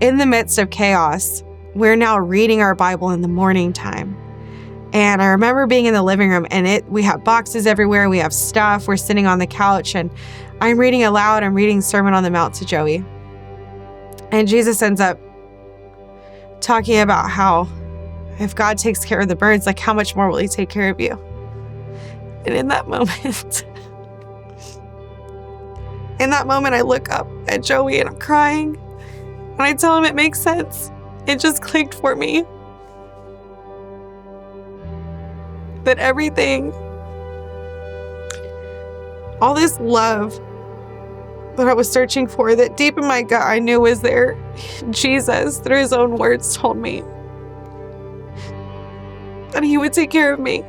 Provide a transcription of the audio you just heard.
in the midst of chaos, we're now reading our Bible in the morning time. And I remember being in the living room, and we have boxes everywhere. We have stuff. We're sitting on the couch, and I'm reading aloud. I'm reading Sermon on the Mount to Joey. And Jesus ends up talking about how if God takes care of the birds, like how much more will he take care of you? And in that moment, I look up at Joey and I'm crying. And I tell him it makes sense. It just clicked for me. That everything, all this love that I was searching for, that deep in my gut I knew was there, Jesus, through his own words, told me that he would take care of me.